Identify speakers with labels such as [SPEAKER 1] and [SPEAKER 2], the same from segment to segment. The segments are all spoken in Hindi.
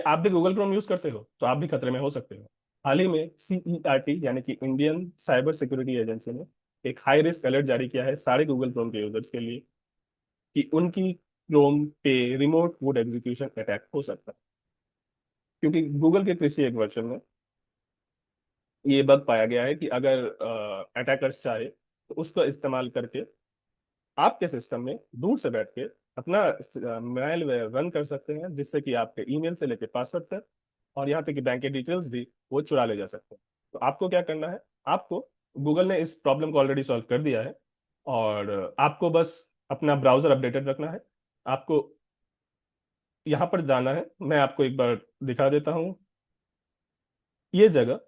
[SPEAKER 1] आप भी गूगल क्रोम यूज करते हो तो आप भी खतरे में हो सकते हो। हाल ही में CERT यानी कि इंडियन साइबर सिक्योरिटी एजेंसी ने एक हाई रिस्क अलर्ट जारी किया है सारे गूगल क्रोम के यूजर्स के लिए कि उनकी क्रोम पे रिमोट कोड एग्जीक्यूशन अटैक हो सकता है, क्योंकि गूगल के किसी एक वर्जन में ये बग पाया गया है कि अगर अटैकर्स चाहे तो उसका इस्तेमाल करके आपके सिस्टम में दूर से बैठ के अपना मेल रन कर सकते हैं, जिससे कि आपके ईमेल से लेके पासवर्ड तक और यहाँ तक कि बैंक के डिटेल्स भी वो चुरा ले जा सकते हैं। तो आपको क्या करना है, आपको गूगल ने इस प्रॉब्लम को ऑलरेडी सॉल्व कर दिया है और आपको बस अपना ब्राउजर अपडेटेड रखना है। आपको यहाँ पर जाना है, मैं आपको एक बार दिखा देता हूँ ये जगह।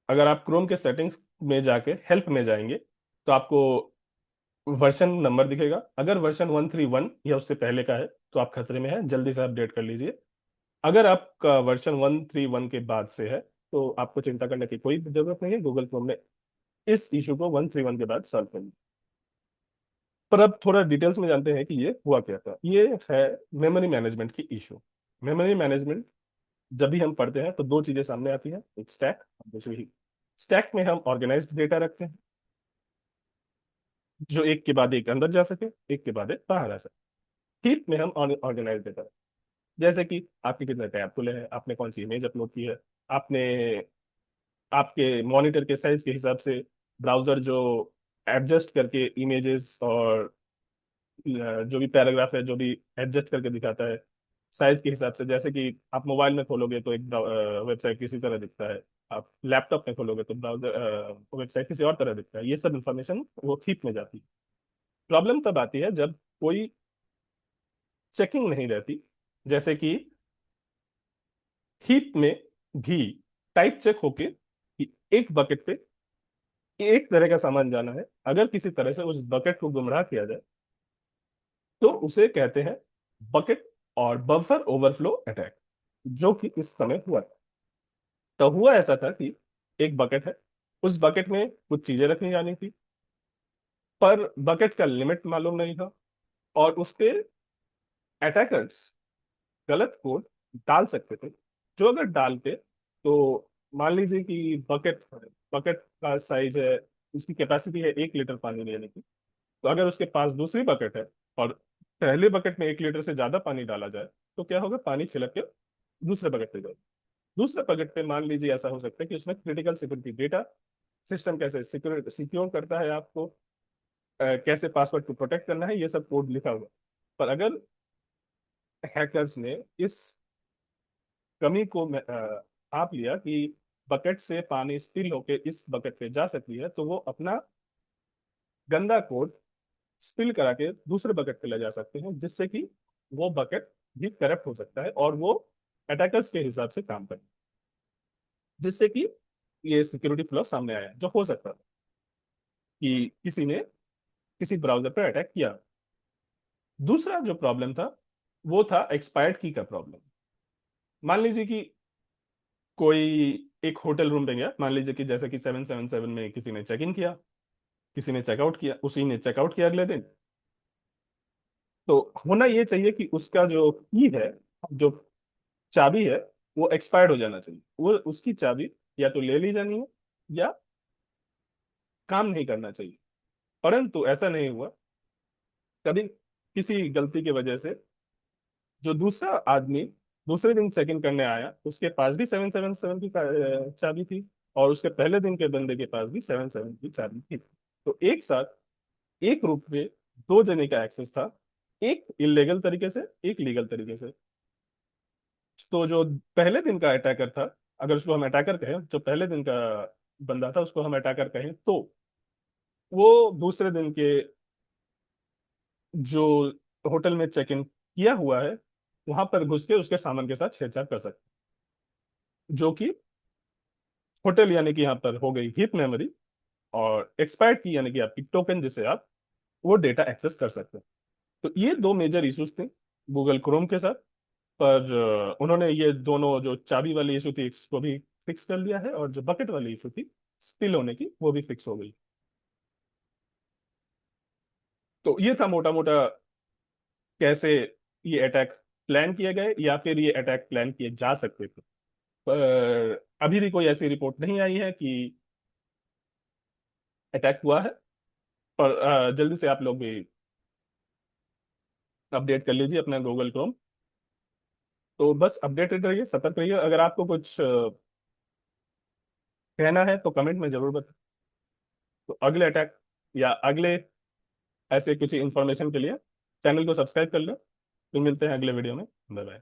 [SPEAKER 1] अगर आप क्रोम के सेटिंग्स में जाके हेल्प में जाएंगे तो आपको वर्जन नंबर दिखेगा। अगर वर्जन 131 या उससे पहले का है तो आप खतरे में हैं, जल्दी से अपडेट कर लीजिए। अगर आपका वर्जन 131 के बाद से है तो आपको चिंता करने की कोई जरूरत नहीं है, गूगल क्रोम ने इस इशू को 131 के बाद सॉल्व कर लिया। पर अब थोड़ा डिटेल्स में जानते हैं कि ये हुआ क्या था। ये है मेमोरी मैनेजमेंट की इशू। मेमोरी मैनेजमेंट जब भी हम पढ़ते हैं तो दो चीजें सामने आती हैं, एक स्टैक और दूसरी हीप। स्टैक में हम ऑर्गेनाइज्ड डेटा रखते हैं जो एक के बाद एक अंदर जा सके, एक के बाद एक बाहर आ सके। हीप में हम ऑर्गेनाइज्ड डेटा, जैसे कि आपके कितने टैब खुले हैं, आपने कौन सी इमेज अपलोड की है, आपने आपके मॉनिटर के साइज के हिसाब से ब्राउजर जो एडजस्ट करके इमेजेस और जो भी पैराग्राफ है जो भी एडजस्ट करके दिखाता है साइज के हिसाब से। जैसे कि आप मोबाइल में खोलोगे तो एक वेबसाइट किसी तरह दिखता है, आप लैपटॉप में खोलोगे तो ब्राउजर वेबसाइट किसी और तरह दिखता है। ये सब इंफॉर्मेशन वो हीप में जाती है। प्रॉब्लम तब आती है जब कोई चेकिंग नहीं रहती, जैसे कि हीप में भी टाइप चेक होके कि एक बकेट पे एक तरह का सामान जाना है। अगर किसी तरह से उस बकेट को गुमराह किया जाए तो उसे कहते हैं बकेट और बफर ओवरफ्लो अटैक, जो कि इस समय हुआ। तो हुआ ऐसा था कि एक बकेट है, उस बकेट में कुछ चीजें रखनी जानी थी, पर बकेट का लिमिट मालूम नहीं था और उस पे अटैकर्स गलत कोड डाल सकते थे। जो अगर डालते तो मान लीजिए कि बकेट बकेट का साइज है, उसकी कैपेसिटी है 1 लीटर पानी लेने की। तो अगर उसके पास दूसरी बकेट है और पहले बकेट में 1 लीटर से ज्यादा पानी डाला जाए तो क्या होगा, पानी छिलक के दूसरे बकेट पे जाएगा। दूसरे बकेट पे मान लीजिए ऐसा हो सकता है कि उसमें क्रिटिकल सिक्योरिटी डेटा, सिस्टम कैसे सिक्योर करता है आपको, कैसे पासवर्ड को प्रोटेक्ट करना है, ये सब कोड लिखा हुआ। पर अगर हैकर्स ने इस कमी को आप लिया कि बकेट से पानी स्पिल होके इस बकेट पे जा सकती है, तो वो अपना गंदा कोड स्पिल करा के दूसरे बकेट पे ले जा सकते हैं, जिससे कि वो बकेट भी करप्ट हो सकता है और वो अटैकर्स के हिसाब से काम करे, जिससे कि ये सिक्योरिटी फ्लॉ सामने आया जो हो सकता था कि किसी ने किसी ब्राउजर पर अटैक किया। दूसरा जो प्रॉब्लम था वो था एक्सपायर्ड की का प्रॉब्लम। मान लीजिए कि कोई एक होटल रूम पे गया, मान लीजिए कि जैसे कि 777 में किसी ने चेक इन किया, किसी ने चेकआउट किया, उसी ने चेकआउट किया अगले दिन। तो होना ये चाहिए कि उसका जो की है, जो चाबी है, वो एक्सपायर्ड हो जाना चाहिए। वो उसकी चाबी या तो ले ली जानी है या काम नहीं करना चाहिए। परंतु ऐसा नहीं हुआ। कभी किसी गलती की वजह से जो दूसरा आदमी दूसरे दिन चेक इन करने आया उसके पास भी 777 की चाबी थी और उसके पहले दिन के बंदे के पास भी 77 की चाबी थी। तो एक साथ एक रूप में दो जने का एक्सेस था, एक इलीगल तरीके से, एक लीगल तरीके से। तो जो पहले दिन का अटैकर था, अगर उसको हम अटैकर कहें, जो पहले दिन का बंदा था उसको हम अटैकर कहें, तो वो दूसरे दिन के जो होटल में चेक इन किया हुआ है वहां पर घुस के उसके सामान के साथ छेड़छाड़ कर सकते, जो कि होटल यानी कि यहाँ पर हो गई हीप मेमोरी, और एक्सपायर्ड की यानी कि आपकी टोकन, जिसे आप वो डेटा एक्सेस कर सकते हैं। तो ये दो मेजर इश्यूज थे गूगल क्रोम के साथ। पर उन्होंने ये दोनों जो चाबी वाली इशू थी इसको भी फिक्स कर लिया है, और जो बकेट वाली इशू थी स्पिल होने की वो भी फिक्स हो गई। तो ये था मोटा मोटा कैसे ये अटैक प्लान किए गए या फिर ये अटैक प्लान किए जा सकते थे। पर अभी भी कोई ऐसी रिपोर्ट नहीं आई है कि अटैक हुआ है। पर जल्दी से आप लोग भी अपडेट कर लीजिए अपना गूगल क्रोम। तो बस अपडेटेड रहिए, सतर्क रहिए। अगर आपको कुछ कहना है तो कमेंट में जरूर बताएं। तो अगले अटैक या अगले ऐसे कुछ इंफॉर्मेशन के लिए चैनल को सब्सक्राइब कर लो। फिर मिलते हैं अगले वीडियो में। Bye bye.